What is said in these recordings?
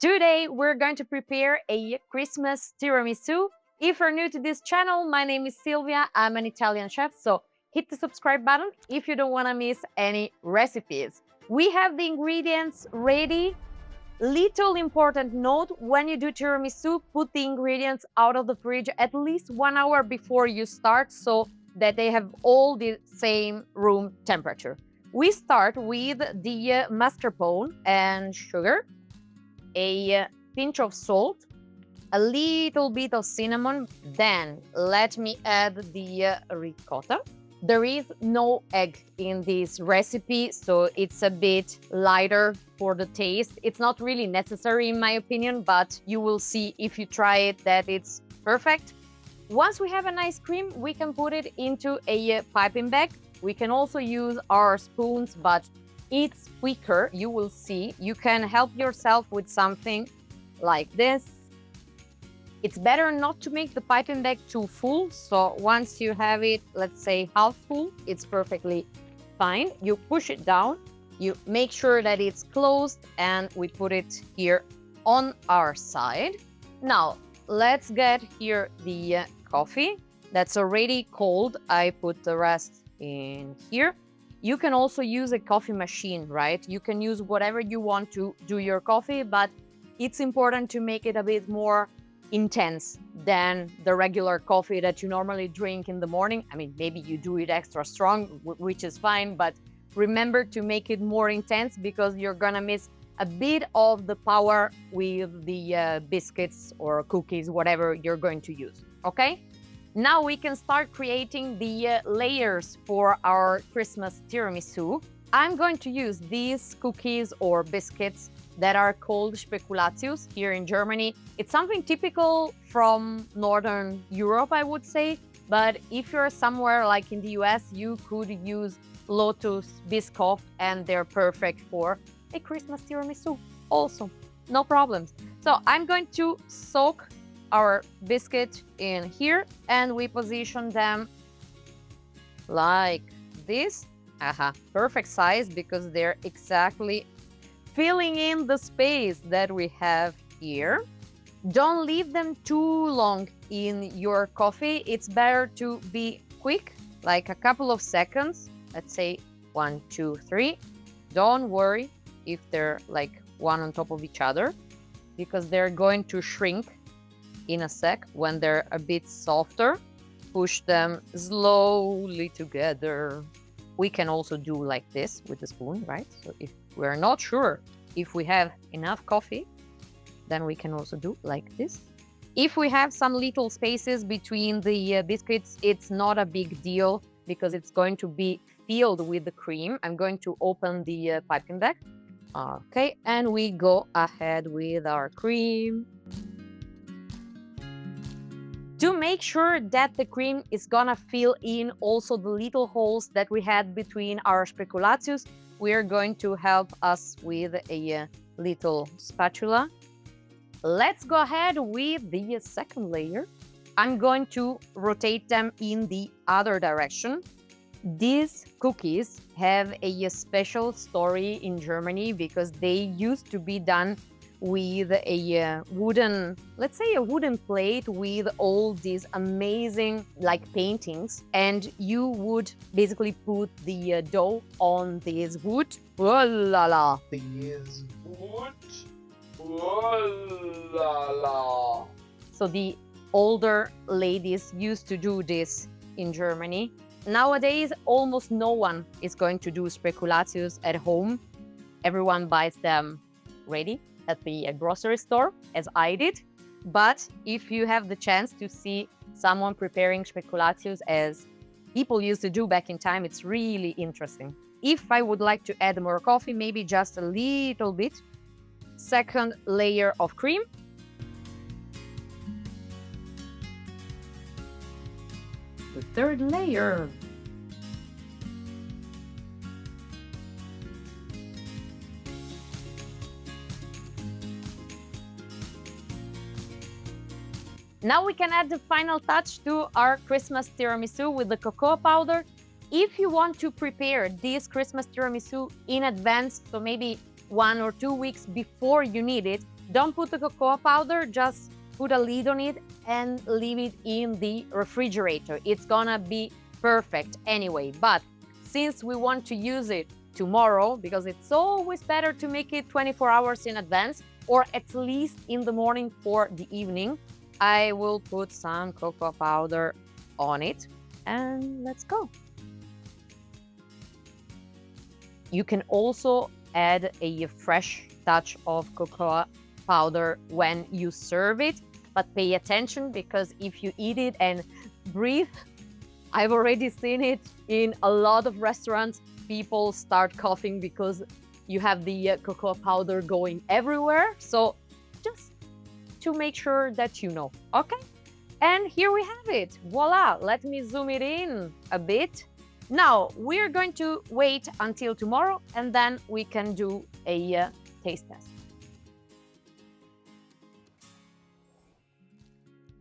Today we're going to prepare a Christmas tiramisu. If you're new to this channel, my name is Silvia. I'm an Italian chef, so hit the subscribe button if you don't want to miss any recipes. We have the ingredients ready. Little important note, when you do tiramisu, put the ingredients out of the fridge at least 1 hour before you start so that they have all the same room temperature. We start with the mascarpone and sugar, a pinch of salt, a little bit of cinnamon. Then let me add the ricotta. There is no egg in this recipe, so it's a bit lighter for the taste. It's not really necessary in my opinion, but you will see if you try it that it's perfect. Once we have an ice cream, we can put it into a piping bag. We can also use our spoons, but it's quicker, you will see. You can help yourself with something like this. It's better not to make the piping bag too full, so once you have it, let's say half full, it's perfectly fine. You push it down, you make sure that it's closed, and we put it here on our side. Now, let's get here the coffee. That's already cold. I put the rest in here. You can also use a coffee machine, right? You can use whatever you want to do your coffee, but it's important to make it a bit more intense than the regular coffee that you normally drink in the morning. I mean, maybe you do it extra strong, which is fine, but remember to make it more intense because you're gonna miss a bit of the power with the biscuits or cookies, whatever you're going to use, okay? Now we can start creating the layers for our Christmas tiramisu. I'm going to use these cookies or biscuits that are called Spekulatius here in Germany. It's something typical from Northern Europe, I would say. But if you're somewhere like in the US, you could use Lotus Biscoff and they're perfect for a Christmas tiramisu also. No problems. So I'm going to soak our biscuit in here and we position them like this. Perfect size because they're exactly filling in the space that we have here. Don't leave them too long in your coffee. It's better to be quick, like a couple of seconds. Let's say 1, 2, 3. Don't worry if they're like one on top of each other because they're going to shrink in a sec when they're a bit softer. Push them slowly together. We can also do like this with the spoon, right? So if we're not sure if we have enough coffee, then we can also do like this. If we have some little spaces between the biscuits, it's not a big deal because it's going to be filled with the cream. I'm going to open the piping bag. Okay, and we go ahead with our cream. To make sure that the cream is gonna fill in also the little holes that we had between our Spekulatius, we are going to help us with a little spatula. Let's go ahead with the second layer. I'm going to rotate them in the other direction. These cookies have a special story in Germany because they used to be done with a wooden, let's say a wooden plate with all these amazing like paintings, and you would basically put the dough on this wood. Oh la la! This wood. Oh la la! So the older ladies used to do this in Germany. Nowadays, almost no one is going to do Spekulatius at home. Everyone buys them ready at the grocery store, as I did. But if you have the chance to see someone preparing Spekulatius as people used to do back in time, it's really interesting. If I would like to add more coffee, maybe just a little bit. Second layer of cream. The third layer. Now we can add the final touch to our Christmas tiramisu with the cocoa powder. If you want to prepare this Christmas tiramisu in advance, so maybe 1 or 2 weeks before you need it, Don't put the cocoa powder, just put a lid on it and leave it in the refrigerator. It's gonna be perfect anyway, but since we want to use it tomorrow, because it's always better to make it 24 hours in advance, or at least in the morning for the evening, I will put some cocoa powder on it, and let's go. You can also add a fresh touch of cocoa powder when you serve it, but pay attention, because if you eat it and breathe, I've already seen it in a lot of restaurants, people start coughing because you have the cocoa powder going everywhere. So just to make sure that you know, okay? And here we have it, voila. Let me zoom it in a bit. Now we're going to wait until tomorrow, and then we can do a taste test.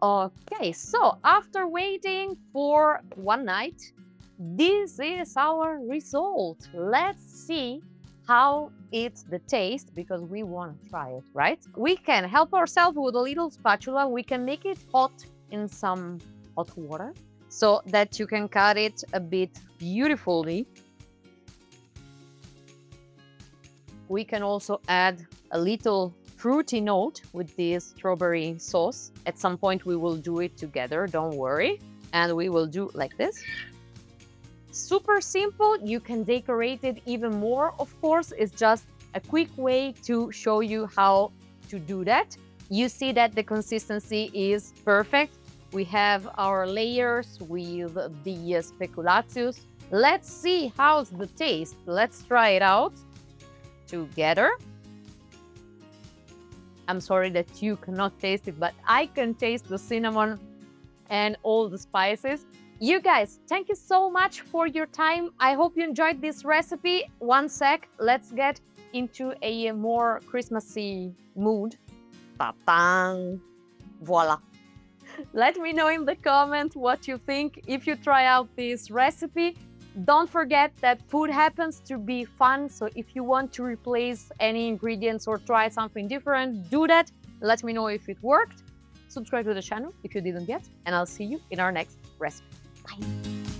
Okay, so after waiting for one night, this is our result. Let's see how it's the taste, because we want to try it, right? We can help ourselves with a little spatula. We can make it hot in some hot water so that you can cut it a bit beautifully. We can also add a little fruity note with this strawberry sauce. At some point we will do it together, don't worry. And we will do like this. Super simple. You can decorate it even more, of course. It's just a quick way to show you how to do that. You see that the consistency is perfect. We have our layers with the Spekulatius. Let's see how's the taste. Let's try it out together. I'm sorry that you cannot taste it, but I can taste the cinnamon and all the spices. You guys, thank you so much for your time. I hope you enjoyed this recipe. One sec, let's get into a more Christmassy mood. Ta-tang! Voila! Let me know in the comments what you think if you try out this recipe. Don't forget that food happens to be fun, so if you want to replace any ingredients or try something different, do that. Let me know if it worked. Subscribe to the channel if you didn't yet, and I'll see you in our next recipe. Bye!